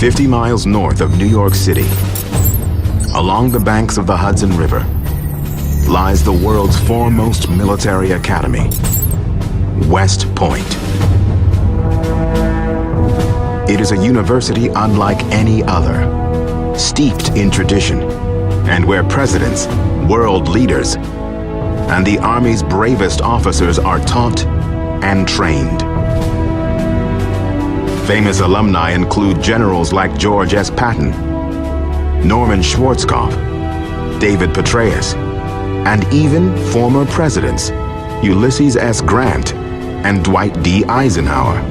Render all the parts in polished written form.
50 miles north of New York City, along the banks of the Hudson River, lies the world's foremost military academy, West Point. It is a university unlike any other, steeped in tradition, and where presidents, world leaders, and the Army's bravest officers are taught and trained. Famous alumni include generals like George S. Patton, Norman Schwarzkopf, David Petraeus, and even former presidents Ulysses S. Grant and Dwight D. Eisenhower.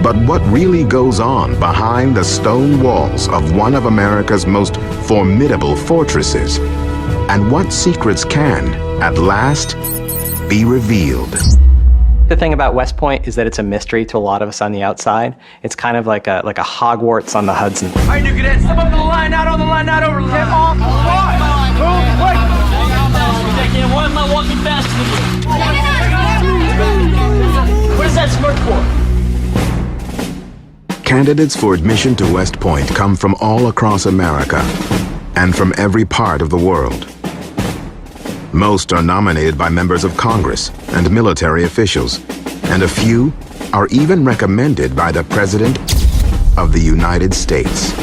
But what really goes on behind the stone walls of one of America's most formidable fortresses? And what secrets can, at last, be revealed? The thing about West Point is that it's a mystery to a lot of us on the outside. It's kind of like a Hogwarts on the Hudson. All right, new cadets, step up to the line, not on the line, not over the line. Get off the line. Move, wait. Why am I walking faster than you? What is that smirk for? Candidates for admission to West Point come from all across America and from every part of the world. Most are nominated by members of Congress and military officials, and a few are even recommended by the President of the United States.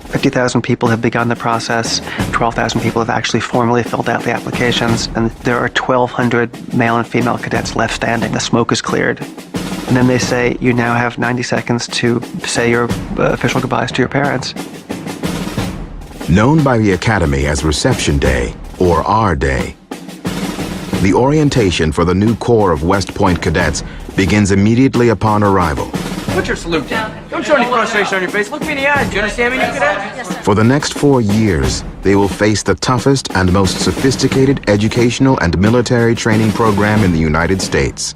50,000 people have begun the process. 12,000 people have actually formally filled out the applications, and there are 1,200 male and female cadets left standing. The smoke is cleared. And then they say, you now have 90 seconds to say your official goodbyes to your parents. Known by the Academy as Reception Day, or R-Day, the orientation for the new corps of West Point cadets begins immediately upon arrival. Put your salute down. Don't show any frustration on your face. Look me in the eyes. Do you understand me, new cadet? For the next 4 years, they will face the toughest and most sophisticated educational and military training program in the United States.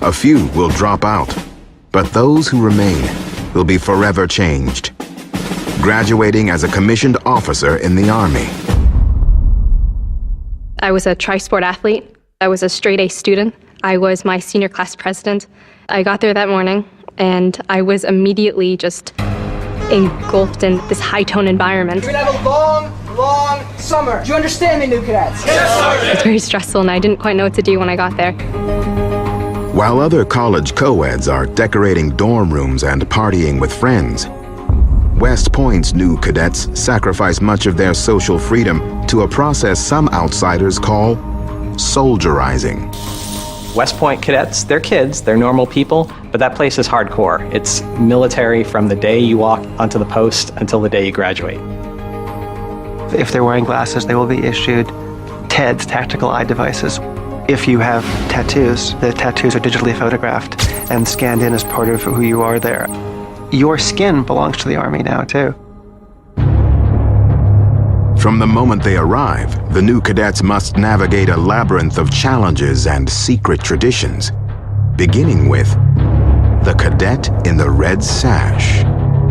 A few will drop out, but those who remain will be forever changed, graduating as a commissioned officer in the Army. I was a tri-sport athlete. I was a straight-A student. I was my senior class president. I got there that morning, and I was immediately just engulfed in this high-tone environment. We're gonna have a long summer. Do you understand me, new cadets? Yes, sir. It was very stressful, and I didn't quite know what to do when I got there. While other college co-eds are decorating dorm rooms and partying with friends, West Point's new cadets sacrifice much of their social freedom to a process some outsiders call soldierizing. West Point cadets, they're kids, they're normal people, but that place is hardcore. It's military from the day you walk onto the post until the day you graduate. If they're wearing glasses, they will be issued TEDs, tactical eye devices. If you have tattoos, the tattoos are digitally photographed and scanned in as part of who you are there. Your skin belongs to the Army now, too. From the moment they arrive, the new cadets must navigate a labyrinth of challenges and secret traditions, beginning with the cadet in the red sash.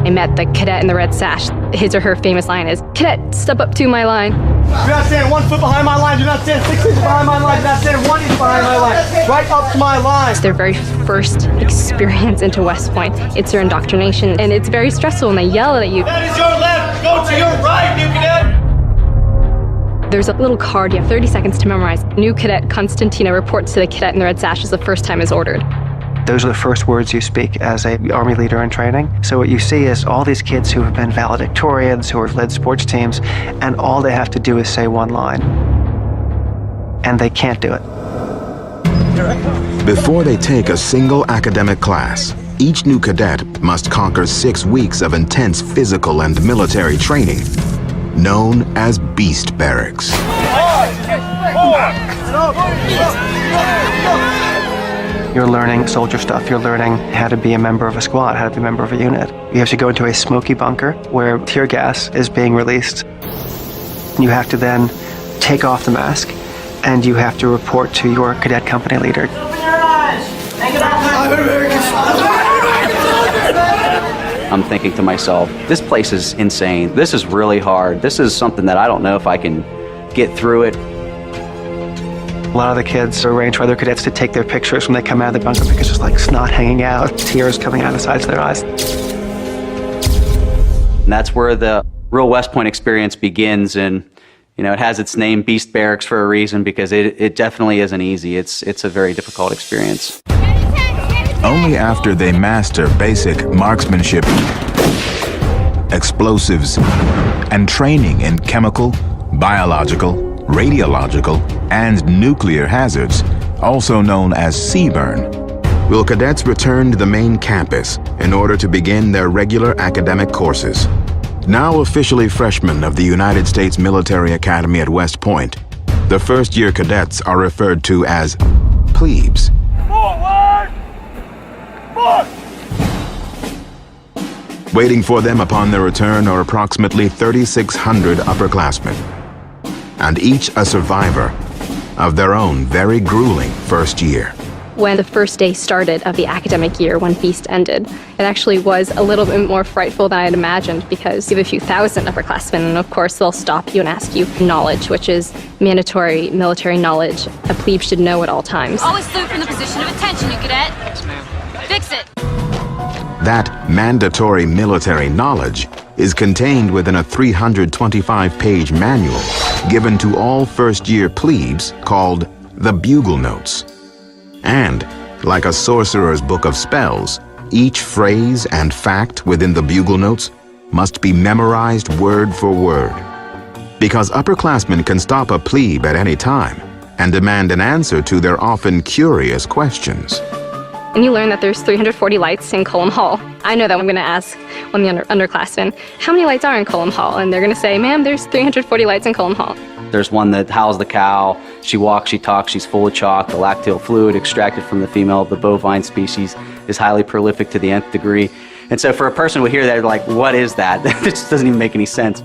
I met the cadet in the red sash. His or her famous line is, "Cadet, step up to my line." Do not stand 1 foot behind my line. Do not stand 6 inches behind my line. Do not stand 1 inch behind my line. Right up to my line. It's their very first experience into West Point. It's their indoctrination, and it's very stressful, and they yell at you. That is your left. Go to your right, new cadet. There's a little card. You have 30 seconds to memorize. New cadet Constantina reports to the cadet in the red sash as the first time is ordered. Those are the first words you speak as a Army leader in training. So what you see is all these kids who have been valedictorians, who have led sports teams, and all they have to do is say one line. And they can't do it. Before they take a single academic class, each new cadet must conquer 6 weeks of intense physical and military training, known as Beast Barracks. You're learning soldier stuff. You're learning how to be a member of a squad, how to be a member of a unit. You have to go into a smoky bunker where tear gas is being released. You have to then take off the mask, and you have to report to your cadet company leader. Open your eyes. Take it off. I'm thinking to myself, this place is insane. This is really hard. This is something that I don't know if I can get through it. A lot of the kids arrange for other cadets to take their pictures when they come out of the bunker because there's like snot hanging out, tears coming out of the sides of their eyes. that's where the real West Point experience begins. And, you know, it has its name, Beast Barracks, for a reason, because it definitely isn't easy. It's a very difficult experience. Only after they master basic marksmanship, explosives, and training in chemical, biological, radiological, and nuclear hazards, also known as CBRN, will cadets return to the main campus in order to begin their regular academic courses. Now officially freshmen of the United States Military Academy at West Point, the first-year cadets are referred to as plebes. Forward! Forward! Waiting for them upon their return are approximately 3,600 upperclassmen, and each a survivor of their own very grueling first year. When the first day started of the academic year, when Feast ended, it actually was a little bit more frightful than I had imagined, because you have a few thousand upperclassmen, and of course they'll stop you and ask you knowledge, which is mandatory military knowledge a plebe should know at all times. Always salute from the position of attention, you cadet. Yes, ma'am. Fix it. That mandatory military knowledge is contained within a 325-page manual given to all first-year plebes called the Bugle Notes. And, like a sorcerer's book of spells, each phrase and fact within the Bugle Notes must be memorized word for word. Because upperclassmen can stop a plebe at any time and demand an answer to their often curious questions. And you learn that there's 340 lights in Cullum Hall. I know that I'm going to ask one of the underclassmen, how many lights are in Cullum Hall? And they're going to say, ma'am, there's 340 lights in Cullum Hall. There's one that howls the cow. She walks, she talks, she's full of chalk. The lacteal fluid extracted from the female of the bovine species is highly prolific to the nth degree. And so for a person who hear that, they're like, what is that? It just doesn't even make any sense.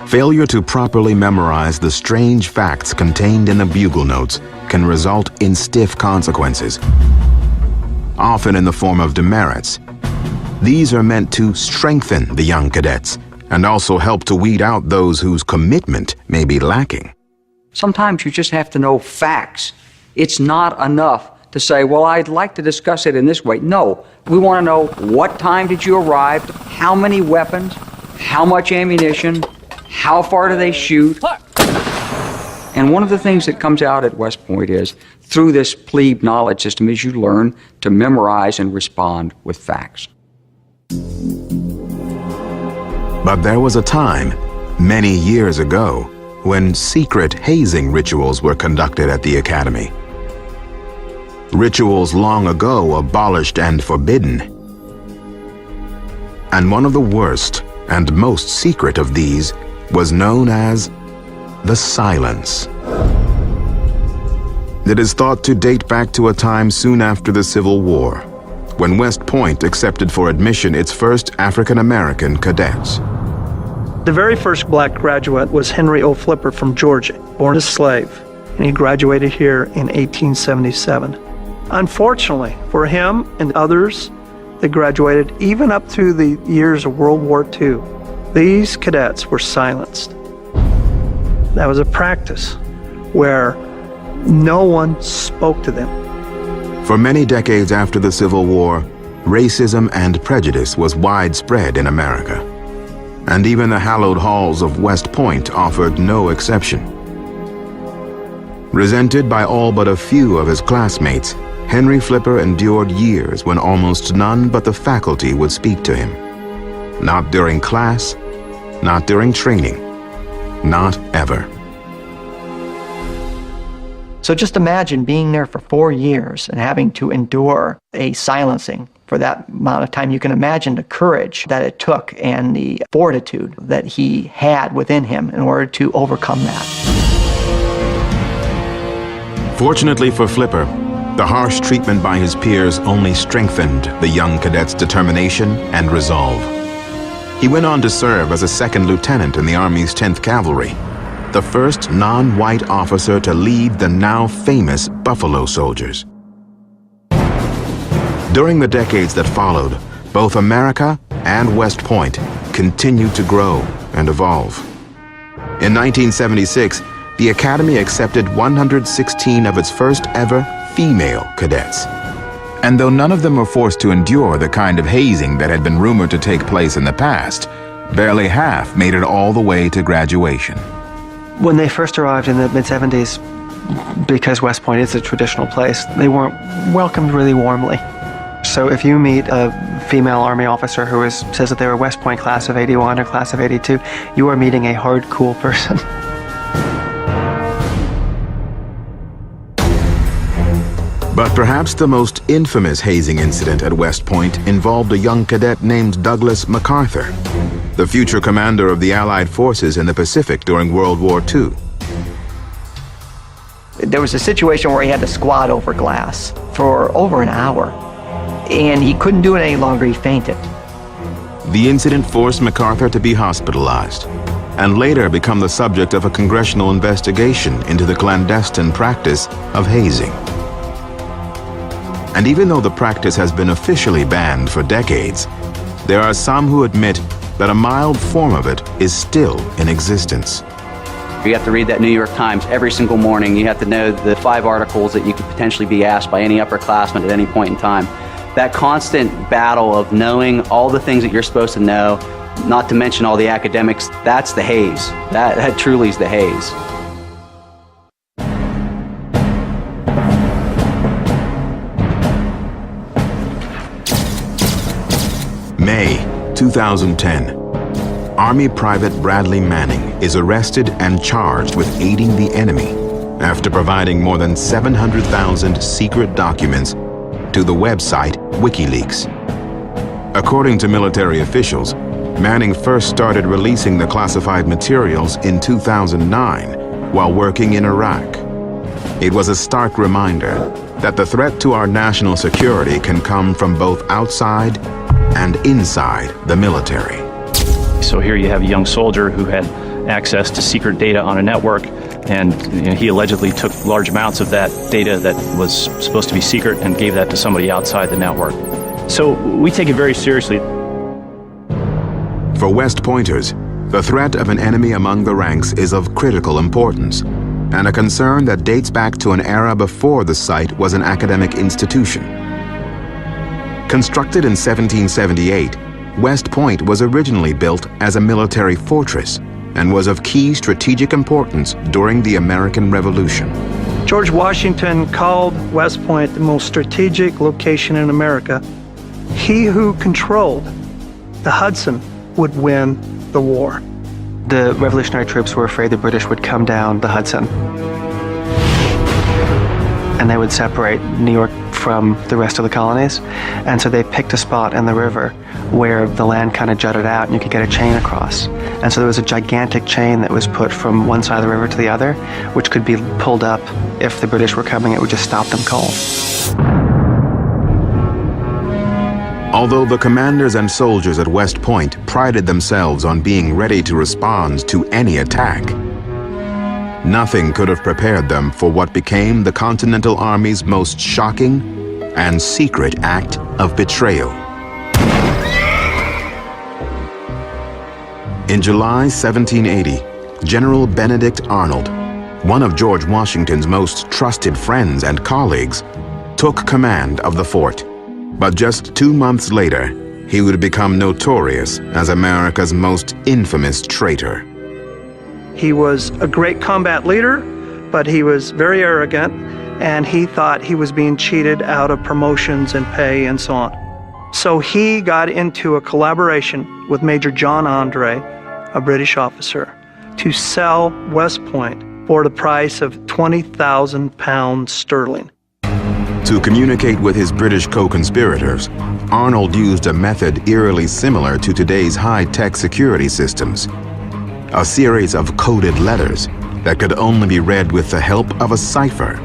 Failure to properly memorize the strange facts contained in the Bugle Notes can result in stiff consequences, often in the form of demerits. These are meant to strengthen the young cadets and also help to weed out those whose commitment may be lacking. Sometimes you just have to know facts. It's not enough to say, well, I'd like to discuss it in this way. No, we want to know what time did you arrive, how many weapons, how much ammunition, how far do they shoot. And one of the things that comes out at West Point is, through this plebe knowledge system, is you learn to memorize and respond with facts. But there was a time, many years ago, when secret hazing rituals were conducted at the Academy. Rituals long ago abolished and forbidden. And one of the worst and most secret of these was known as the silence. It is thought to date back to a time soon after the Civil War, when West Point accepted for admission its first African-American cadets. The very first black graduate was Henry O. Flipper from Georgia, born a slave, and he graduated here in 1877. Unfortunately for him and others that graduated even up through the years of World War II, these cadets were silenced. That was a practice where no one spoke to them. For many decades after the Civil War, racism and prejudice was widespread in America. And even the hallowed halls of West Point offered no exception. Resented by all but a few of his classmates, Henry Flipper endured years when almost none but the faculty would speak to him. Not during class, not during training, not ever. So just imagine being there for 4 years and having to endure a silencing for that amount of time. You can imagine the courage that it took and the fortitude that he had within him in order to overcome that. Fortunately for Flipper, the harsh treatment by his peers only strengthened the young cadet's determination and resolve. He went on to serve as a second lieutenant in the Army's 10th Cavalry, the first non-white officer to lead the now famous Buffalo Soldiers. During the decades that followed, both America and West Point continued to grow and evolve. In 1976, the Academy accepted 116 of its first ever female cadets. And though none of them were forced to endure the kind of hazing that had been rumored to take place in the past, Barely half made it all the way to graduation. When they first arrived in the mid-70s, because West Point is a traditional place, they weren't welcomed really warmly. So if you meet a female Army officer who says that they're a West Point class of 81 or class of 82, you are meeting a hard, cool person. But perhaps the most infamous hazing incident at West Point involved a young cadet named Douglas MacArthur, the future commander of the Allied forces in the Pacific during World War II. There was a situation where he had to squat over glass for over an hour, and he couldn't do it any longer. He fainted. The incident forced MacArthur to be hospitalized and later become the subject of a congressional investigation into the clandestine practice of hazing. And even though the practice has been officially banned for decades, there are some who admit that a mild form of it is still in existence. You have to read that New York Times every single morning. You have to know the 5 articles that you could potentially be asked by any upperclassman at any point in time. That constant battle of knowing all the things that you're supposed to know, not to mention all the academics, that's the haze. That truly is the haze. May 2010. Army Private Bradley Manning is arrested and charged with aiding the enemy after providing more than 700,000 secret documents to the website WikiLeaks. According to military officials, Manning first started releasing the classified materials in 2009 while working in Iraq. It was a stark reminder that the threat to our national security can come from both outside and inside the military. So here you have a young soldier who had access to secret data on a network, and he allegedly took large amounts of that data that was supposed to be secret and gave that to somebody outside the network. So we take it very seriously. For West Pointers, the threat of an enemy among the ranks is of critical importance, and a concern that dates back to an era before the site was an academic institution. Constructed in 1778, West Point was originally built as a military fortress and was of key strategic importance during the American Revolution. George Washington called West Point the most strategic location in America. He who controlled the Hudson would win the war. The revolutionary troops were afraid the British would come down the Hudson, and they would separate New York from the rest of the colonies. And so they picked a spot in the river where the land kind of jutted out and you could get a chain across. And so there was a gigantic chain that was put from one side of the river to the other, which could be pulled up. If the British were coming, it would just stop them cold. Although the commanders and soldiers at West Point prided themselves on being ready to respond to any attack, nothing could have prepared them for what became the Continental Army's most shocking and secret act of betrayal. In July 1780, General Benedict Arnold, one of George Washington's most trusted friends and colleagues, took command of the fort. But just 2 months later, he would become notorious as America's most infamous traitor. He was a great combat leader, but he was very arrogant, and he thought he was being cheated out of promotions and pay and so on. So he got into a collaboration with Major John Andre, a British officer, to sell West Point for the price of 20,000 pounds sterling. To communicate with his British co-conspirators, Arnold used a method eerily similar to today's high-tech security systems. A series of coded letters that could only be read with the help of a cipher.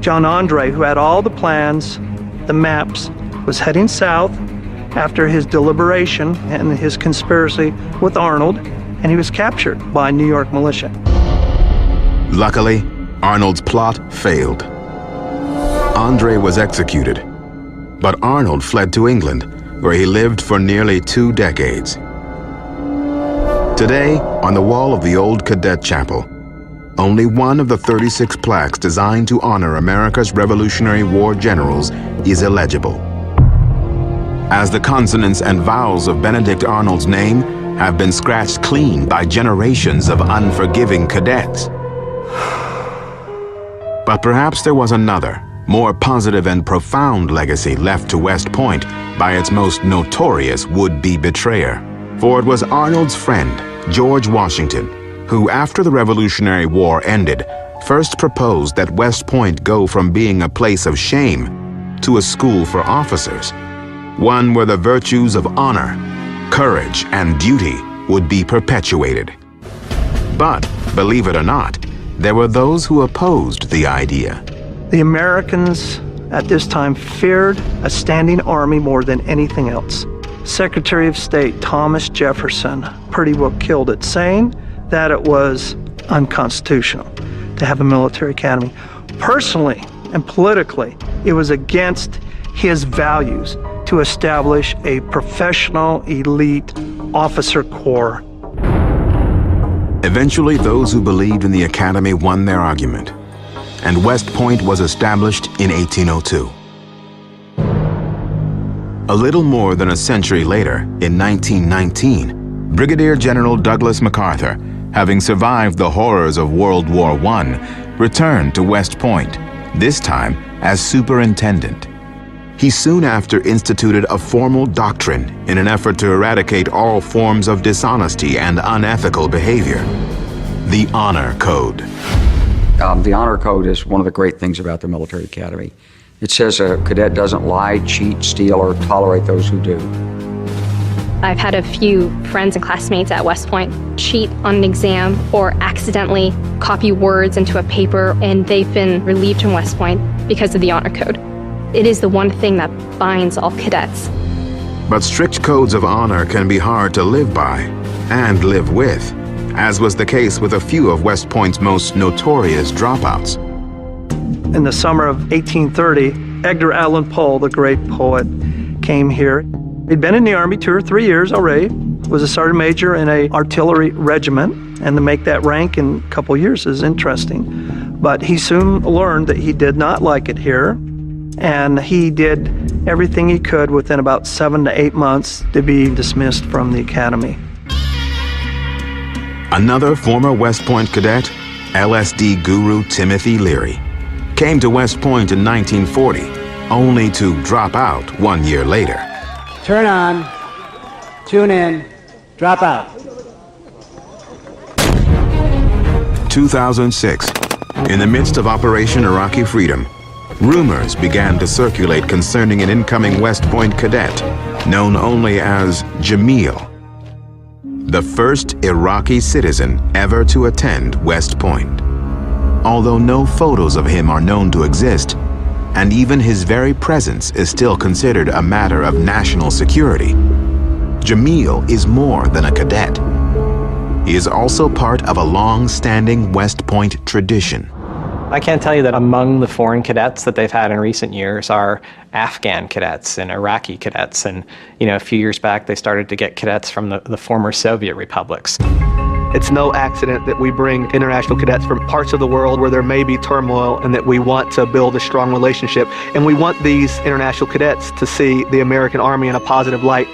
John Andre, who had all the plans, the maps, was heading south after his deliberation and his conspiracy with Arnold, and he was captured by New York militia. Luckily, Arnold's plot failed. Andre was executed, but Arnold fled to England, where he lived for nearly 2 decades. Today, on the wall of the old cadet chapel, only one of the 36 plaques designed to honor America's Revolutionary War generals is illegible. As the consonants and vowels of Benedict Arnold's name have been scratched clean by generations of unforgiving cadets. But perhaps there was another, more positive and profound legacy left to West Point by its most notorious would-be betrayer. For it was Arnold's friend, George Washington, who, after the Revolutionary War ended, first proposed that West Point go from being a place of shame to a school for officers, one where the virtues of honor, courage, and duty would be perpetuated. But, believe it or not, there were those who opposed the idea. The Americans at this time feared a standing army more than anything else. Secretary of State Thomas Jefferson pretty well killed it, saying that it was unconstitutional to have a military academy. Personally and politically, it was against his values to establish a professional elite officer corps. Eventually, those who believed in the academy won their argument, and West Point was established in 1802. A little more than a century later, in 1919, Brigadier General Douglas MacArthur, having survived the horrors of World War I, returned to West Point, this time as superintendent. He soon after instituted a formal doctrine in an effort to eradicate all forms of dishonesty and unethical behavior: the Honor Code. The Honor Code is one of the great things about the military academy. It says a cadet doesn't lie, cheat, steal, or tolerate those who do. I've had a few friends and classmates at West Point cheat on an exam or accidentally copy words into a paper, and they've been relieved from West Point because of the Honor Code. It is the one thing that binds all cadets. But strict codes of honor can be hard to live by and live with, as was the case with a few of West Point's most notorious dropouts. In the summer of 1830, Edgar Allan Poe, the great poet, came here. He'd been in the Army 2 or 3 years already, was a sergeant major in an artillery regiment, and to make that rank in a couple years is interesting. But he soon learned that he did not like it here, and he did everything he could within about 7 to 8 months to be dismissed from the academy. Another former West Point cadet, LSD guru Timothy Leary, came to West Point in 1940, only to drop out 1 year later. Turn on, tune in, drop out. 2006, in the midst of Operation Iraqi Freedom, rumors began to circulate concerning an incoming West Point cadet known only as Jamil, the first Iraqi citizen ever to attend West Point. Although no photos of him are known to exist, and even his very presence is still considered a matter of national security, Jamil is more than a cadet. He is also part of a long-standing West Point tradition. I can't tell you that among the foreign cadets that they've had in recent years are Afghan cadets and Iraqi cadets. And, a few years back, they started to get cadets from the former Soviet republics. It's no accident that we bring international cadets from parts of the world where there may be turmoil, and that we want to build a strong relationship. And we want these international cadets to see the American Army in a positive light.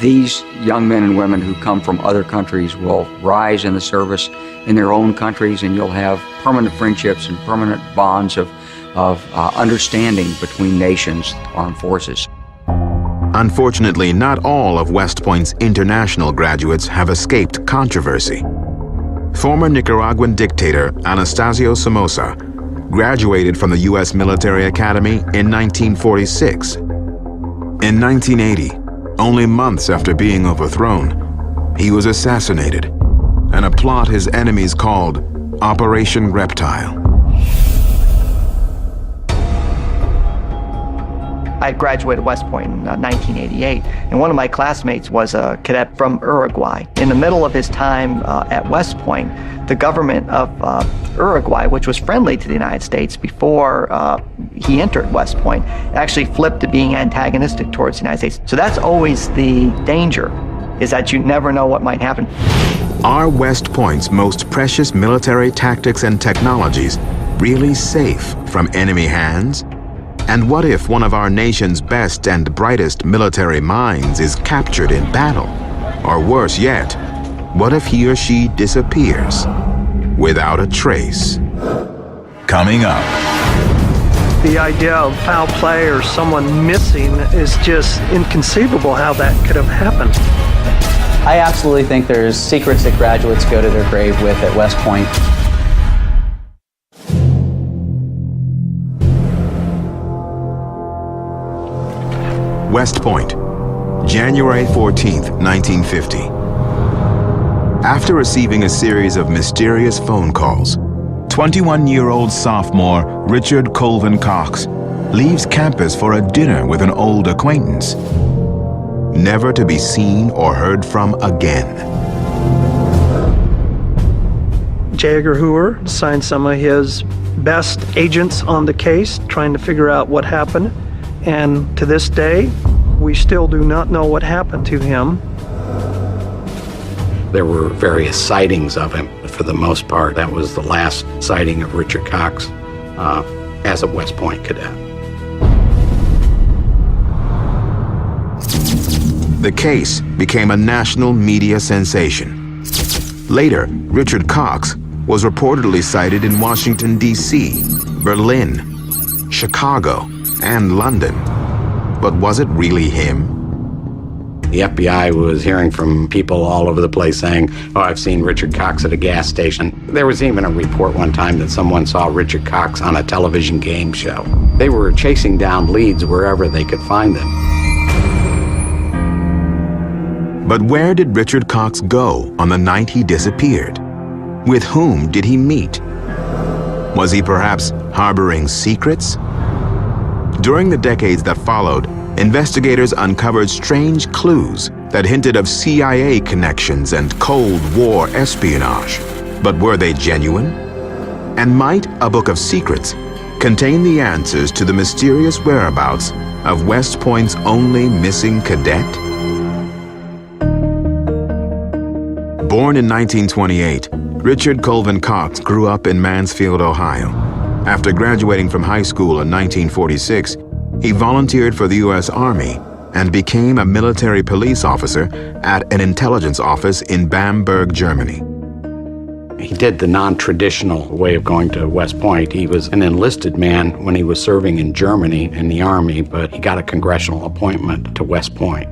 These young men and women who come from other countries will rise in the service in their own countries, and you'll have permanent friendships and permanent bonds of understanding between nations, armed forces. Unfortunately, not all of West Point's international graduates have escaped controversy. Former Nicaraguan dictator Anastasio Somoza graduated from the U.S. Military Academy in 1946. In 1980, only months after being overthrown, he was assassinated in a plot his enemies called Operation Reptile. I graduated West Point in 1988, and one of my classmates was a cadet from Uruguay. In the middle of his time at West Point, the government of Uruguay, which was friendly to the United States before he entered West Point, actually flipped to being antagonistic towards the United States. So that's always the danger, is that you never know what might happen. Are West Point's most precious military tactics and technologies really safe from enemy hands? And what if one of our nation's best and brightest military minds is captured in battle? Or worse yet, What if he or she disappears without a trace? Coming up. The idea of foul play or someone missing is just inconceivable how that could have happened. I absolutely think there's secrets that graduates go to their grave with at West Point. West Point, January 14th, 1950. After receiving a series of mysterious phone calls, 21-year-old sophomore Richard Colvin Cox leaves campus for a dinner with an old acquaintance, never to be seen or heard from again. J. Edgar Hoover signed some of his best agents on the case, trying to figure out what happened. And to this day, we still do not know what happened to him. There were various sightings of him. For the most part, that was the last sighting of Richard Cox as a West Point cadet. The case became a national media sensation. Later, Richard Cox was reportedly sighted in Washington, D.C., Berlin, Chicago, and London. But was it really him? The FBI was hearing from people all over the place saying, oh, I've seen Richard Cox at a gas station. There was even a report one time that someone saw Richard Cox on a television game show. They were chasing down leads wherever they could find them. But where did Richard Cox go on the night he disappeared? With whom did he meet? Was he perhaps harboring secrets? During the decades that followed, investigators uncovered strange clues that hinted of CIA connections and Cold War espionage. But were they genuine? And might a book of secrets contain the answers to the mysterious whereabouts of West Point's only missing cadet? Born in 1928, Richard Colvin Cox grew up in Mansfield, Ohio. After graduating from high school in 1946, he volunteered for the U.S. Army and became a military police officer at an intelligence office in Bamberg, Germany. He did the non-traditional way of going to West Point. He was an enlisted man when he was serving in Germany in the Army, but he got a congressional appointment to West Point.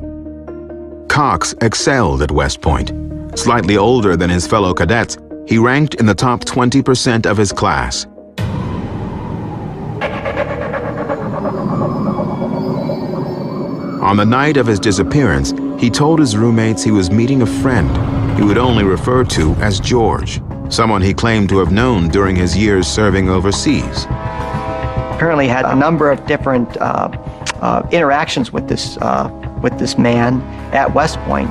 Cox excelled at West Point. Slightly older than his fellow cadets, he ranked in the top 20% of his class. On the night of his disappearance, he told his roommates he was meeting a friend he would only refer to as George, someone he claimed to have known during his years serving overseas. Apparently had a number of different interactions with this man at West Point.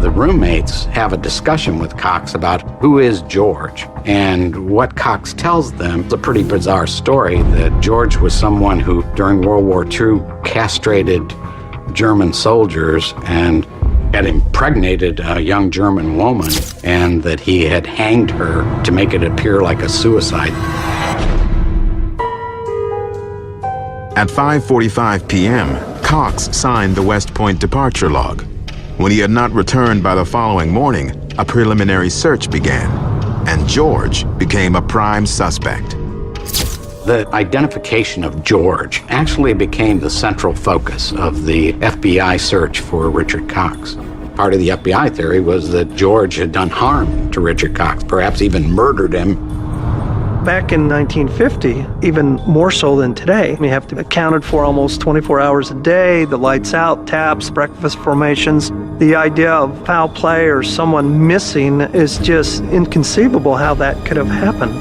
The roommates have a discussion with Cox about who is George, and what Cox tells them is a pretty bizarre story that George was someone who, during World War II, castrated German soldiers and had impregnated a young German woman, and that he had hanged her to make it appear like a suicide. At 5:45 p.m., Cox signed the West Point departure log. When he had not returned by the following morning, a preliminary search began, and George became a prime suspect. The identification of George actually became the central focus of the FBI search for Richard Cox. Part of the FBI theory was that George had done harm to Richard Cox, perhaps even murdered him. Back in 1950, even more so than today, we have to be accounted for almost 24 hours a day, the lights out, taps, breakfast formations. The idea of foul play or someone missing is just inconceivable how that could have happened.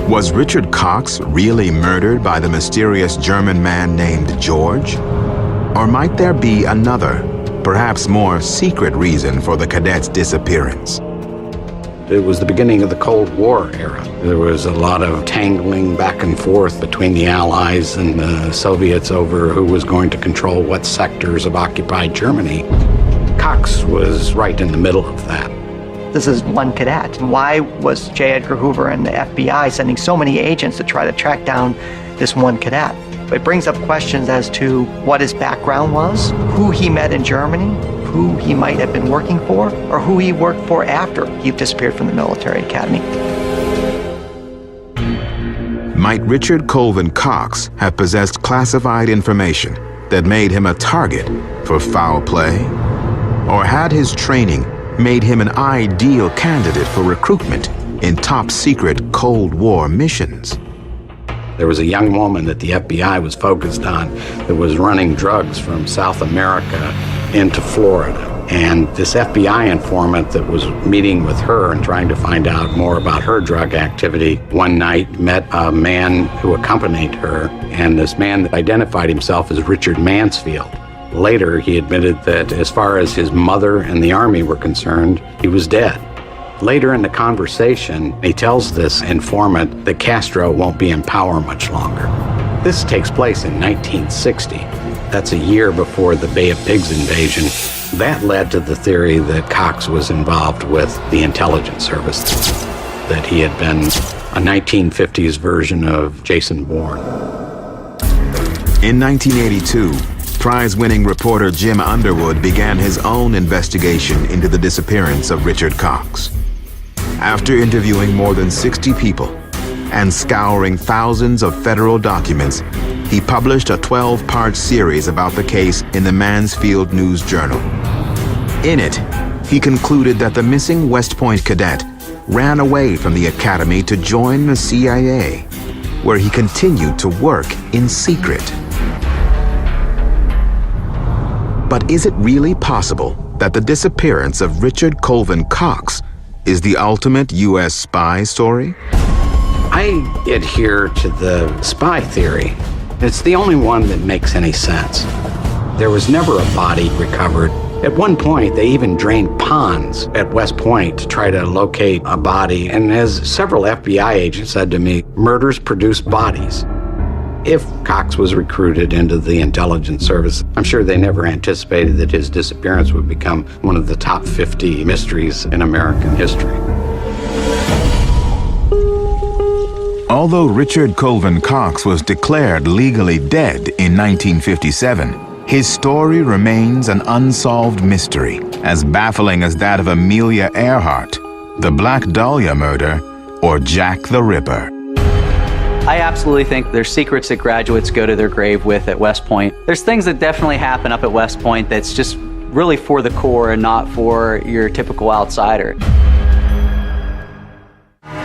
Was Richard Cox really murdered by the mysterious German man named George? Or might there be another, perhaps more secret reason for the cadet's disappearance? It was the beginning of the Cold War era. There was a lot of tangling back and forth between the Allies and the Soviets over who was going to control what sectors of occupied Germany. Cox was right in the middle of that. This is one cadet. Why was J. Edgar Hoover and the FBI sending so many agents to try to track down this one cadet? It brings up questions as to what his background was, who he met in Germany, who he might have been working for, or who he worked for after he disappeared from the military academy. Might Richard Colvin Cox have possessed classified information that made him a target for foul play? Or had his training made him an ideal candidate for recruitment in top-secret Cold War missions? There was a young woman that the FBI was focused on that was running drugs from South America into Florida. And this FBI informant that was meeting with her and trying to find out more about her drug activity one night met a man who accompanied her, and this man identified himself as Richard Mansfield. Later, he admitted that as far as his mother and the Army were concerned, he was dead. Later in the conversation, he tells this informant that Castro won't be in power much longer. This takes place in 1960. That's a year before the Bay of Pigs invasion. That led to the theory that Cox was involved with the intelligence service, that he had been a 1950s version of Jason Bourne. In 1982, prize-winning reporter Jim Underwood began his own investigation into the disappearance of Richard Cox. After interviewing more than 60 people and scouring thousands of federal documents, he published a 12-part series about the case in the Mansfield News Journal. In it, he concluded that the missing West Point cadet ran away from the academy to join the CIA, where he continued to work in secret. But is it really possible that the disappearance of Richard Colvin Cox is the ultimate U.S. spy story? I adhere to the spy theory. It's the only one that makes any sense. There was never a body recovered. At one point, they even drained ponds at West Point to try to locate a body. And as several FBI agents said to me, murders produce bodies. If Cox was recruited into the intelligence service, I'm sure they never anticipated that his disappearance would become one of the top 50 mysteries in American history. Although Richard Colvin Cox was declared legally dead in 1957, his story remains an unsolved mystery, as baffling as that of Amelia Earhart, the Black Dahlia murder, or Jack the Ripper. I absolutely think there's secrets that graduates go to their grave with at West Point. There's things that definitely happen up at West Point that's just really for the core and not for your typical outsider.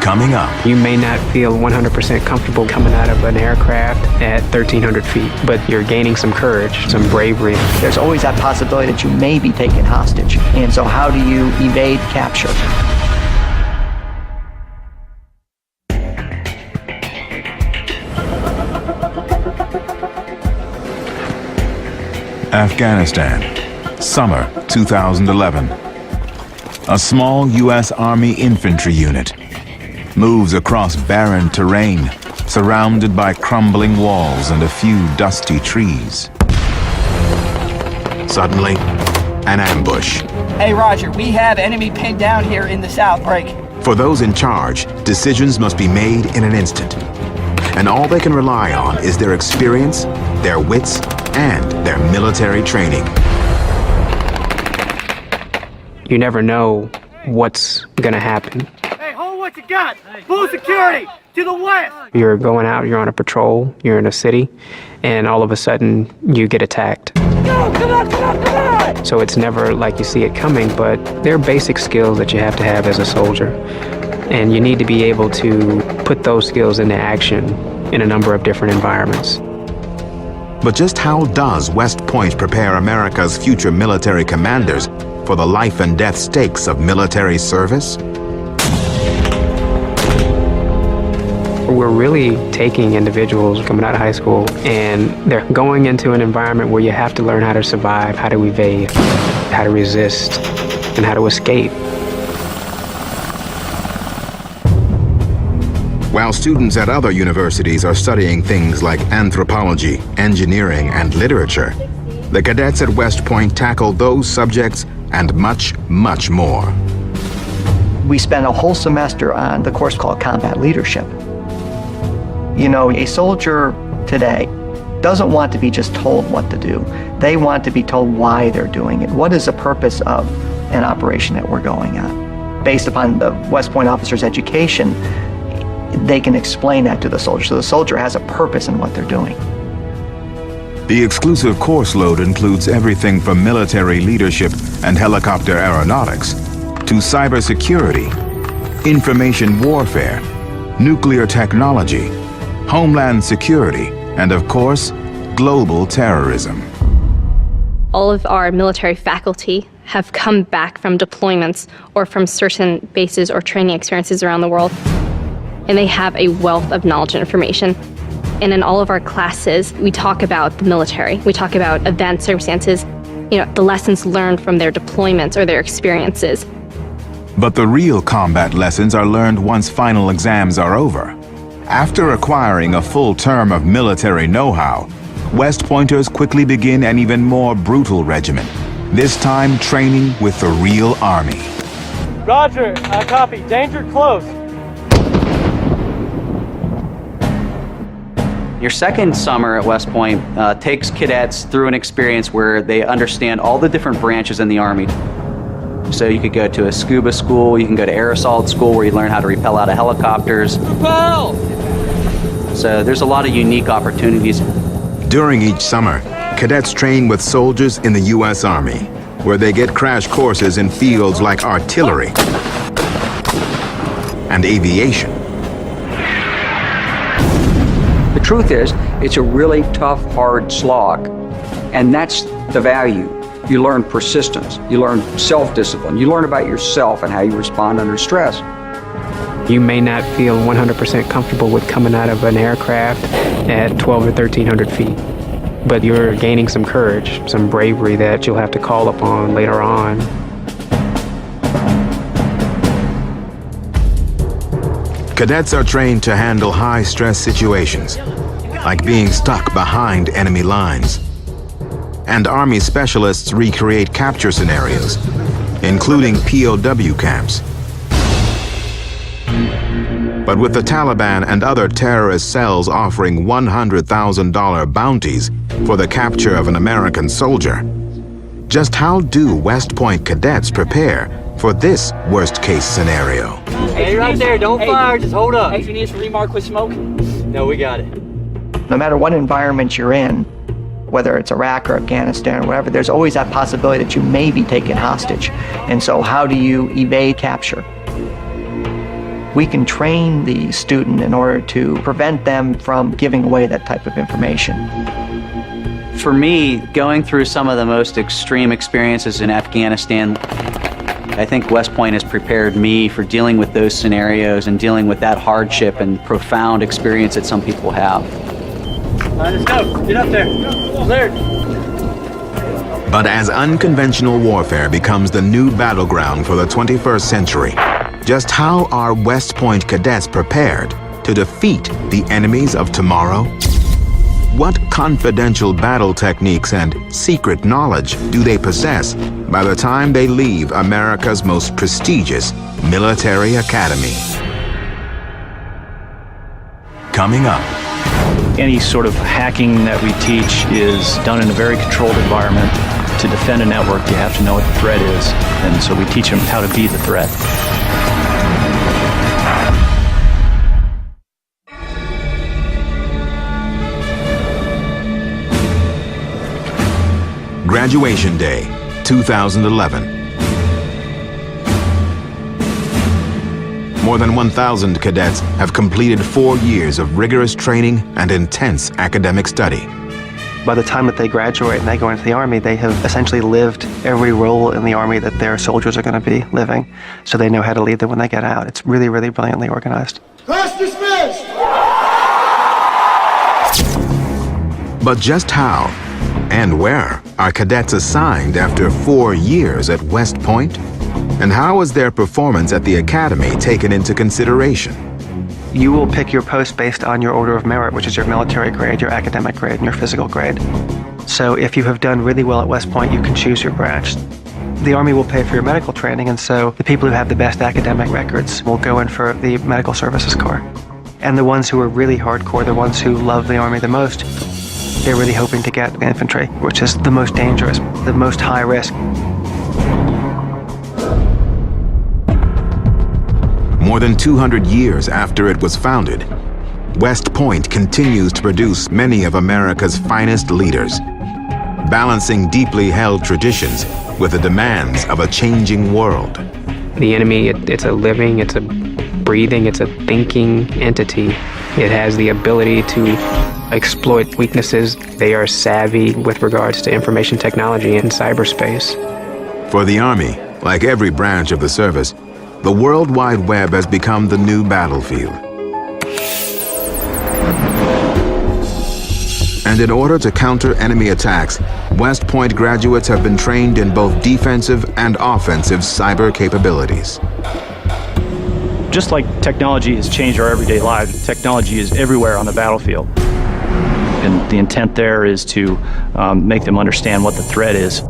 Coming up. You may not feel 100% comfortable coming out of an aircraft at 1,300 feet, but you're gaining some courage, some bravery. There's always that possibility that you may be taken hostage. And so how do you evade capture? Afghanistan, summer 2011. A small U.S. Army infantry unit moves across barren terrain, surrounded by crumbling walls and a few dusty trees. Suddenly, an ambush. Hey, Roger, we have enemy pinned down here in the south break. For those in charge, decisions must be made in an instant. And all they can rely on is their experience, their wits, and their military training. You never know what's gonna happen. Hey, hold what you got! Full security! To the west! You're going out, you're on a patrol, you're in a city, and all of a sudden, you get attacked. Go! Come on, come on, come on! So it's never like you see it coming, but there are basic skills that you have to have as a soldier. And you need to be able to put those skills into action in a number of different environments. But just how does West Point prepare America's future military commanders for the life and death stakes of military service? We're really taking individuals coming out of high school and they're going into an environment where you have to learn how to survive, how to evade, how to resist, and how to escape. While students at other universities are studying things like anthropology, engineering, and literature, the cadets at West Point tackle those subjects and much, much more. We spent a whole semester on the course called Combat Leadership. You know, a soldier today doesn't want to be just told what to do. They want to be told why they're doing it. What is the purpose of an operation that we're going on? Based upon the West Point officer's education, they can explain that to the soldier. So the soldier has a purpose in what they're doing. The exclusive course load includes everything from military leadership and helicopter aeronautics to cybersecurity, information warfare, nuclear technology, homeland security, and of course, global terrorism. All of our military faculty have come back from deployments or from certain bases or training experiences around the world, and they have a wealth of knowledge and information. And in all of our classes, we talk about the military. We talk about events, circumstances, the lessons learned from their deployments or their experiences. But the real combat lessons are learned once final exams are over. After acquiring a full term of military know-how, West Pointers quickly begin an even more brutal regimen, this time training with the real Army. Roger, copy. Danger close. Your second summer at West Point takes cadets through an experience where they understand all the different branches in the Army. So you could go to a scuba school, you can go to air assault school where you learn how to rappel out of helicopters. Repel! So there's a lot of unique opportunities. During each summer, cadets train with soldiers in the U.S. Army, where they get crash courses in fields like artillery and aviation. The truth is, it's a really tough, hard slog, and that's the value. You learn persistence, you learn self-discipline, you learn about yourself and how you respond under stress. You may not feel 100% comfortable with coming out of an aircraft at 12 or 1,300 feet, but you're gaining some courage, some bravery that you'll have to call upon later on. Cadets are trained to handle high-stress situations, like being stuck behind enemy lines. And Army specialists recreate capture scenarios, including POW camps. But with the Taliban and other terrorist cells offering $100,000 bounties for the capture of an American soldier, just how do West Point cadets prepare for this worst-case scenario? Hey, right there, don't fire, just hold up. Hey, if you need us to remark with smoke? No, we got it. No matter what environment you're in, whether it's Iraq or Afghanistan or whatever, there's always that possibility that you may be taken hostage. And so how do you evade capture? We can train the student in order to prevent them from giving away that type of information. For me, going through some of the most extreme experiences in Afghanistan, I think West Point has prepared me for dealing with those scenarios and dealing with that hardship and profound experience that some people have. All right, let's go. Get up there. Cleared. But as unconventional warfare becomes the new battleground for the 21st century, just how are West Point cadets prepared to defeat the enemies of tomorrow? What confidential battle techniques and secret knowledge do they possess by the time they leave America's most prestigious military academy? Coming up. Any sort of hacking that we teach is done in a very controlled environment. To defend a network, you have to know what the threat is, and so we teach them how to be the threat. Graduation Day, 2011. More than 1,000 cadets have completed 4 years of rigorous training and intense academic study. By the time that they graduate and they go into the Army, they have essentially lived every role in the Army that their soldiers are going to be living, so they know how to lead them when they get out. It's really, really brilliantly organized. Class dismissed! But just how and where are cadets assigned after 4 years at West Point? And how is their performance at the academy taken into consideration? You will pick your post based on your order of merit, which is your military grade, your academic grade, and your physical grade. So if you have done really well at West Point, you can choose your branch. The Army will pay for your medical training, and so the people who have the best academic records will go in for the Medical Services Corps. And the ones who are really hardcore, the ones who love the Army the most, They're really hoping to get infantry, which is the most dangerous, the most high risk. More than 200 years after it was founded, West Point continues to produce many of America's finest leaders, balancing deeply held traditions with the demands of a changing world. The enemy, it's a living, it's a breathing, it's a thinking entity. It has the ability to exploit weaknesses. They are savvy with regards to information technology and cyberspace. For the Army, like every branch of the service, the World Wide Web has become the new battlefield. And in order to counter enemy attacks, West Point graduates have been trained in both defensive and offensive cyber capabilities. Just like technology has changed our everyday lives, technology is everywhere on the battlefield. And the intent there is to make them understand what the threat is.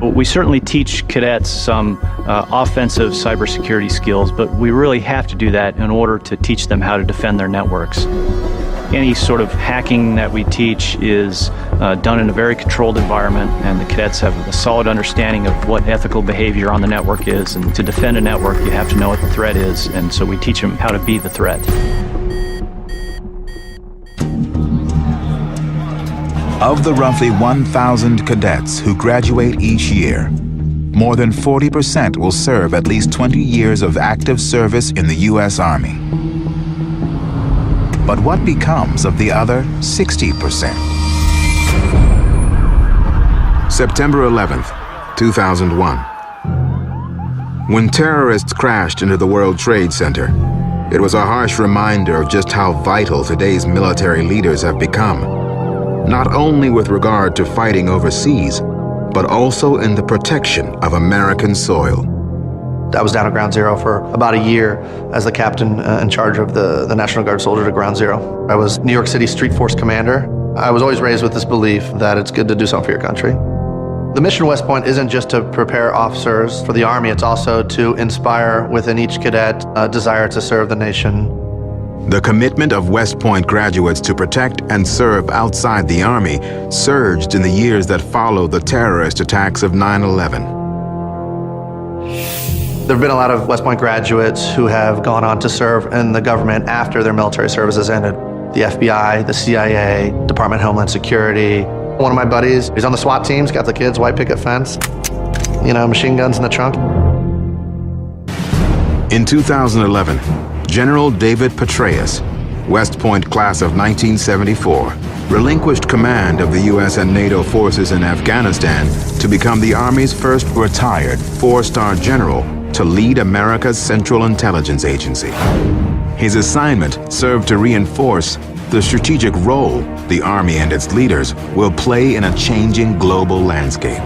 We certainly teach cadets some offensive cybersecurity skills, but we really have to do that in order to teach them how to defend their networks. Any sort of hacking that we teach is done in a very controlled environment, and the cadets have a solid understanding of what ethical behavior on the network is. And to defend a network, you have to know what the threat is, and so we teach them how to be the threat. Of the roughly 1,000 cadets who graduate each year, more than 40% will serve at least 20 years of active service in the U.S. Army. But what becomes of the other 60%? September 11th, 2001. When terrorists crashed into the World Trade Center, it was a harsh reminder of just how vital today's military leaders have become, not only with regard to fighting overseas, but also in the protection of American soil. I was down at Ground Zero for about a year as the captain in charge of the National Guard soldier at Ground Zero. I was New York City Street Force commander. I was always raised with this belief that it's good to do something for your country. The mission of West Point isn't just to prepare officers for the Army, it's also to inspire within each cadet a desire to serve the nation. The commitment of West Point graduates to protect and serve outside the Army surged in the years that followed the terrorist attacks of 9/11. There have been a lot of West Point graduates who have gone on to serve in the government after their military services ended. The FBI, the CIA, Department of Homeland Security. One of my buddies, he's on the SWAT teams, got the kids' white picket fence, machine guns in the trunk. In 2011, General David Petraeus, West Point class of 1974, relinquished command of the U.S. and NATO forces in Afghanistan to become the Army's first retired four-star general to lead America's Central Intelligence Agency. His assignment served to reinforce the strategic role the Army and its leaders will play in a changing global landscape.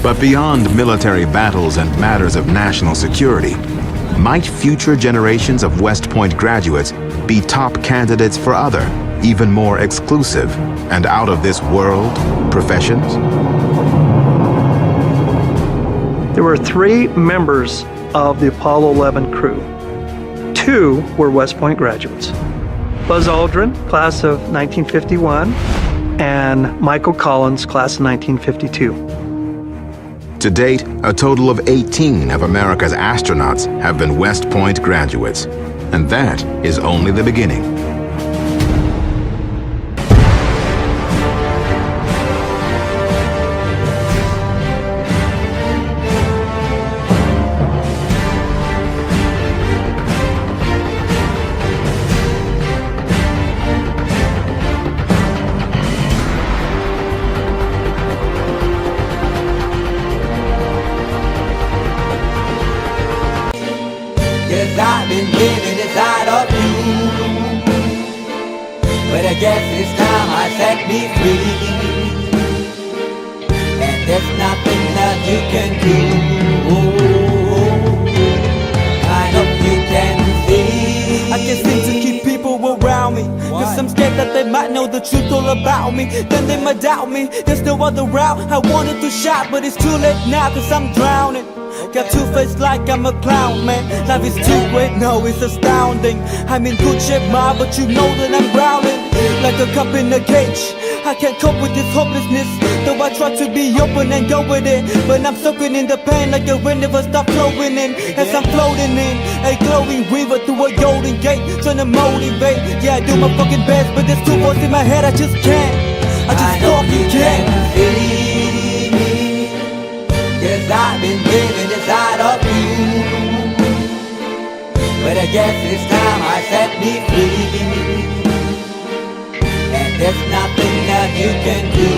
But beyond military battles and matters of national security, might future generations of West Point graduates be top candidates for other, even more exclusive and out-of-this-world professions? There were 3 members of the Apollo 11 crew. 2 were West Point graduates. Buzz Aldrin, class of 1951, and Michael Collins, class of 1952. To date, a total of 18 of America's astronauts have been West Point graduates, and that is only the beginning. I've been living inside of you, but I guess it's time I set me free, and there's nothing that you can do. I know you can see. I can't seem to keep people around me, cause I'm scared that they might know the truth all about me. Then they might doubt me. There's no other route. I wanted to shout, but it's too late now, cause I'm drowning. Got two face like I'm a clown, man. Life is too great, no, it's astounding. I'm in good shape, ma, but you know that I'm growling like a cup in a cage. I can't cope with this hopelessness, though I try to be open and go with it. But I'm soaking in the pain like the wind never stop flowing in. As I'm floating in a glowing river through a golden gate, trying to motivate. Yeah, I do my fucking best, but there's two voices in my head, I just can't. I just fucking can't. See me, 'cause I've been living inside of you. But I guess it's time I set me free. And there's nothing that you can do.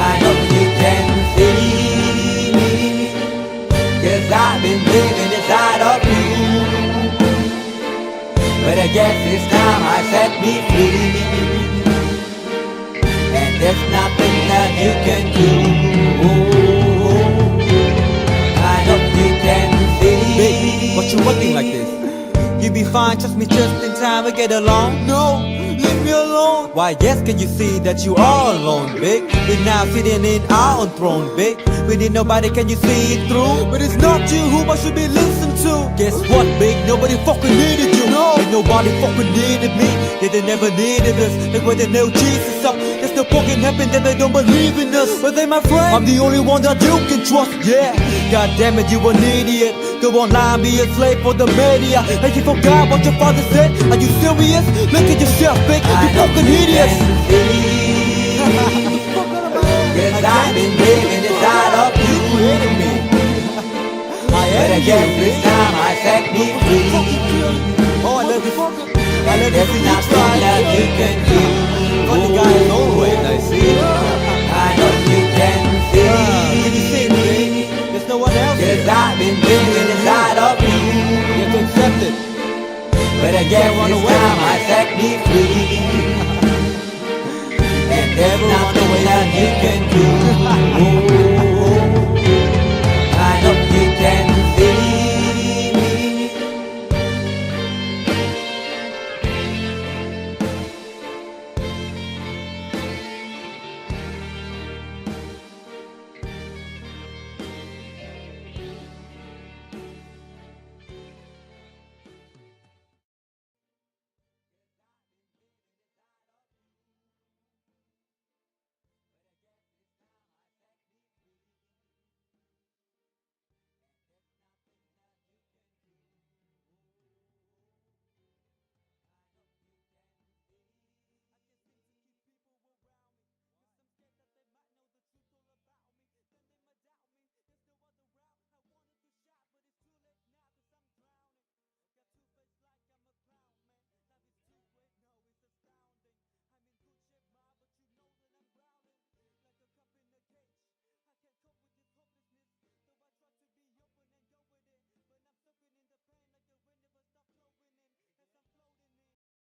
I know you can see me, 'cause I've been living inside of you. But I guess it's time I set me free. And there's nothing that you can do. I know you can see. Baby, what you working like this? You be fine, trust me, just in time we get along. No, leave me alone. Why, yes, can you see that you are alone, big? We're now sitting in our own throne, big. We need nobody, can you see it through? But it's not you who I should be listening to. Guess what, big? Nobody fucking needed you. No, ain't nobody fucking needed me. Yeah, they never needed us. Like when they nailed Jesus up, there's no fucking happen that they don't believe in us. But they my friend, I'm the only one that you can trust. Yeah, god damn it, you an idiot. Go online, be a slave for the media. Like you forgot what your father said. Are you serious? Look at yourself, big. You fucking idiots. Cause I've been living inside of you. But I guess this time I set me free. Oh, I love this. I love There's this. nothing that you can do. Funny guy is always, I see. I know you can see. Can you see it, baby? There's no one else. Cause I've been living inside of you. You have to accept it. But I guess this time I set me free. And there's nothing that you can do.